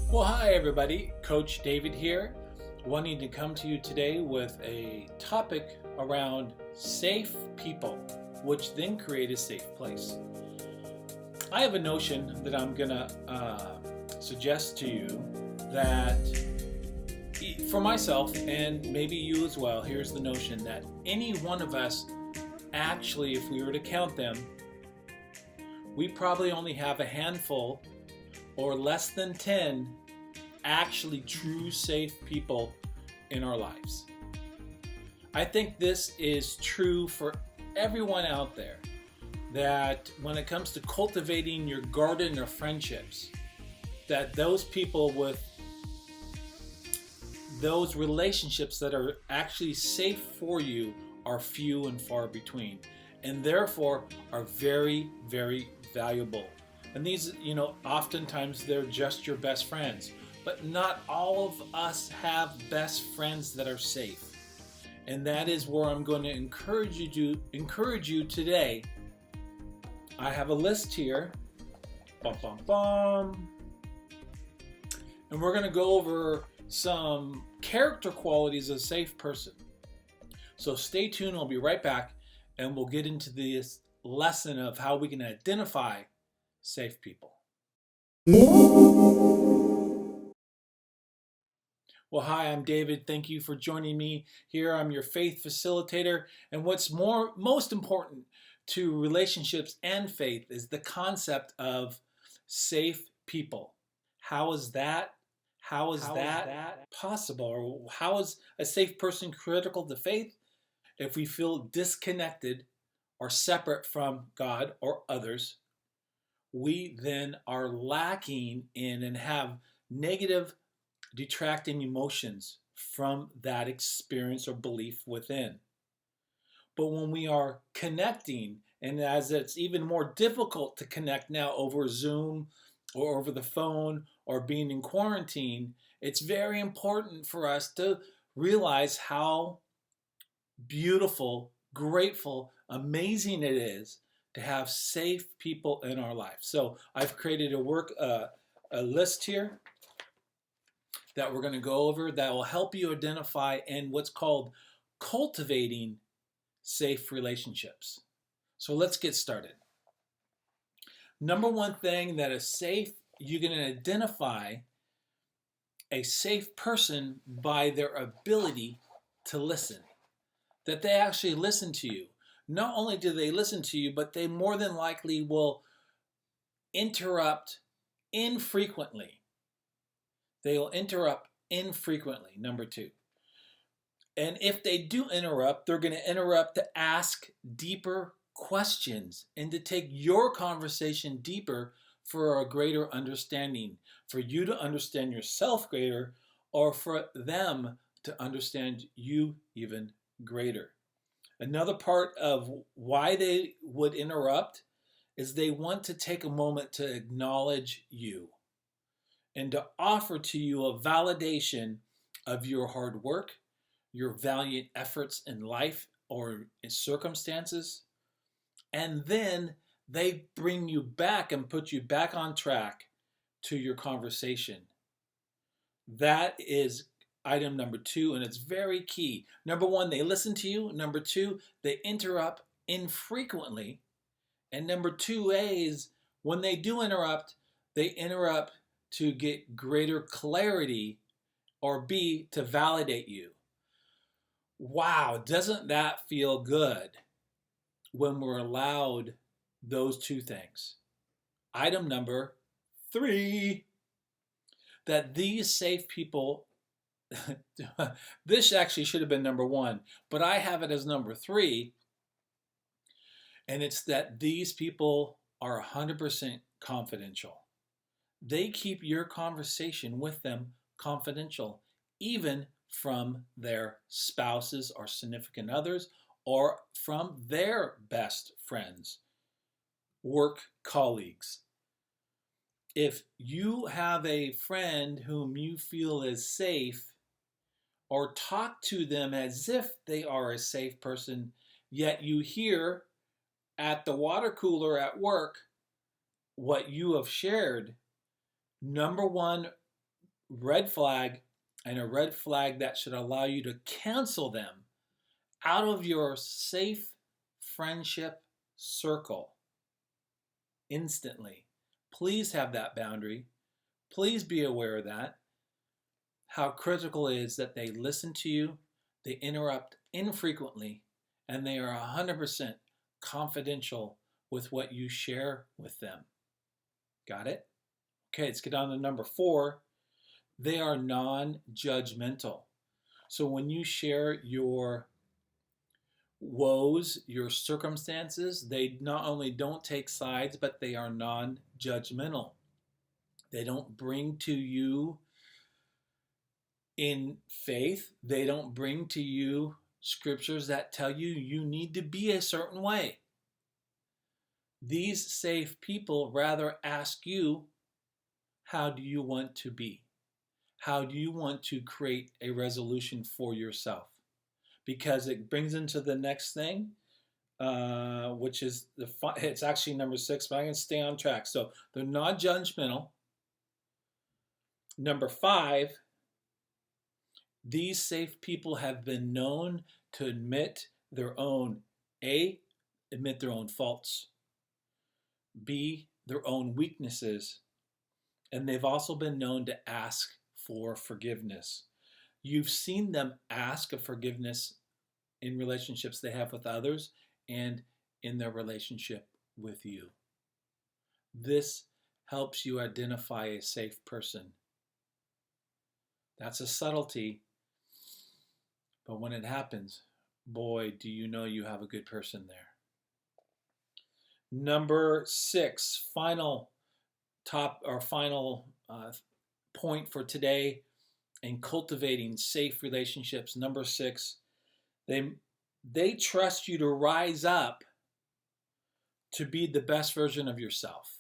Well, hi everybody, Coach David here, wanting to come to you today with a topic around safe people, which then create a safe place. I have a notion that I'm going to suggest to you that for myself and maybe you as well, here's the notion that any one of us, actually, if we were to count them, we probably only have a handful or less than 10 actually true safe people in our lives. I think this is true for everyone out there, that when it comes to cultivating your garden of friendships, that those people with those relationships that are actually safe for you are few and far between, and therefore are very, very valuable. And these, oftentimes they're just your best friends, but not all of us have best friends that are safe. And that is where I'm going to encourage you today. I have a list here. Bum, bum, bum. And we're going to go over some character qualities of a safe person. So stay tuned. I'll be right back, and we'll get into this lesson of how we can identify safe people. Well, hi, I'm David. Thank you for joining me here. I'm your faith facilitator. And what's most important to relationships and faith is the concept of safe people. How is that possible? Or how is a safe person critical to faith? If we feel disconnected or separate from God or others, we then are lacking in and have negative detracting emotions from that experience or belief within. But when we are connecting, and as it's even more difficult to connect now over Zoom or over the phone or being in quarantine, it's very important for us to realize how beautiful, grateful, amazing it is to have safe people in our life. So I've created a list here that we're going to go over that will help you identify in what's called cultivating safe relationships. So let's get started. Number one thing that is safe, you're going to identify a safe person by their ability to listen. That they actually listen to you. Not only do they listen to you, but they more than likely will interrupt infrequently. They'll interrupt infrequently, number two. And if they do interrupt, they're going to interrupt to ask deeper questions and to take your conversation deeper for a greater understanding, for you to understand yourself greater, or for them to understand you even greater. Another part of why they would interrupt is they want to take a moment to acknowledge you and to offer to you a validation of your hard work, your valiant efforts in life or in circumstances. And then they bring you back and put you back on track to your conversation. That is item number two, and it's very key. Number one, they listen to you. Number two, they interrupt infrequently. And number two A is when they do interrupt, they interrupt to get greater clarity, or B, to validate you. Wow, doesn't that feel good when we're allowed those two things? Item number three, that these safe people, this actually should have been number one, but I have it as number three, and it's that these people are 100% confidential. They keep your conversation with them confidential, even from their spouses or significant others, or from their best friends, work colleagues. If you have a friend whom you feel is safe, or talk to them as if they are a safe person, yet you hear at the water cooler at work what you have shared, number one, red flag and a red flag that should allow you to cancel them out of your safe friendship circle instantly. Please have that boundary. Please be aware of that. How critical it is that they listen to you, they interrupt infrequently, and they are 100% confidential with what you share with them. Got it? Okay, let's get on to number 4. They are non-judgmental. So when you share your woes, your circumstances, they not only don't take sides, but they are non-judgmental. They don't bring to you in faith, they don't bring to you scriptures that tell you you need to be a certain way. These safe people rather ask you, how do you want to be? How do you want to create a resolution for yourself? Because it brings into the next thing, which is it's actually number 6, but I'm going to stay on track. So they're not judgmental. Number 5, these safe people have been known to admit their own admit their own faults, B, their own weaknesses, and they've also been known to ask for forgiveness. You've seen them ask of forgiveness in relationships they have with others and in their relationship with you. This helps you identify a safe person. That's a subtlety, but when it happens, boy, do you know you have a good person there. Number 6, final point for today in cultivating safe relationships. Number 6, they trust you to rise up to be the best version of yourself.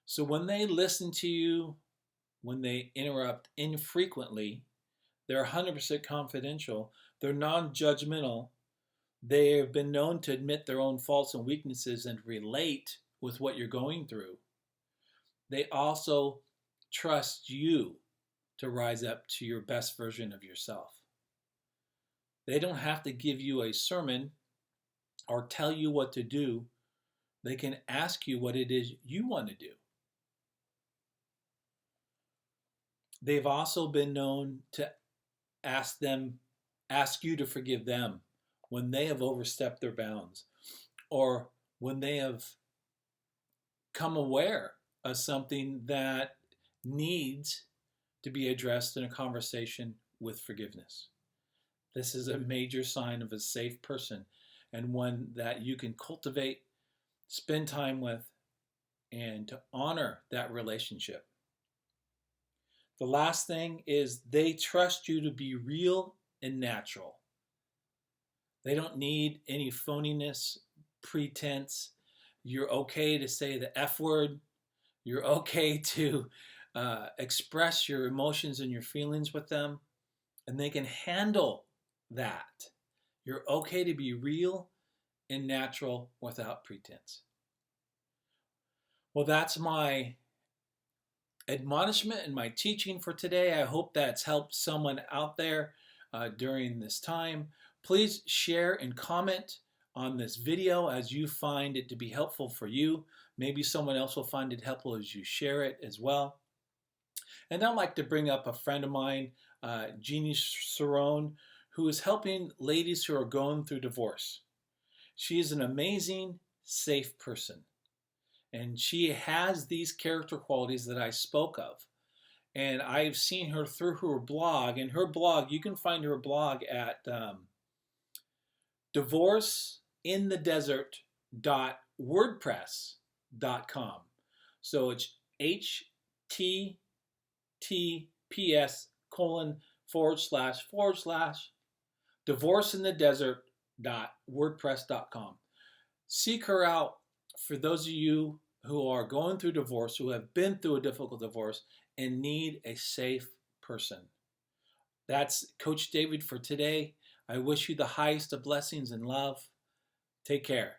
So when they listen to you, when they interrupt infrequently, they're 100% confidential, they're non-judgmental, they have been known to admit their own faults and weaknesses and relate with what you're going through. They also trust you to rise up to your best version of yourself. They don't have to give you a sermon or tell you what to do. They can ask you what it is you want to do. They've also been known to ask you to forgive them when they have overstepped their bounds or when they have come aware of something that needs to be addressed in a conversation with forgiveness. This is a major sign of a safe person and one that you can cultivate, spend time with, and to honor that relationship. The last thing is they trust you to be real and natural. They don't need any phoniness, pretense. You're okay to say the F word. You're okay to express your emotions and your feelings with them, and they can handle that. You're okay to be real and natural without pretense. Well, that's my admonishment and my teaching for today. I hope that's helped someone out there during this time. Please share and comment on this video as you find it to be helpful for you. Maybe someone else will find it helpful as you share it as well. And I'd like to bring up a friend of mine, Jeannie Cerrone, who is helping ladies who are going through divorce. She is an amazing, safe person. And she has these character qualities that I spoke of. And I've seen her through her blog. And her blog, you can find her blog at divorceinthedesert.wordpress.com. So it's https://divorceinthedesert.wordpress.com. Seek her out for those of you who are going through divorce, who have been through a difficult divorce, and need a safe person. That's Coach David for today. I wish you the highest of blessings and love. Take care.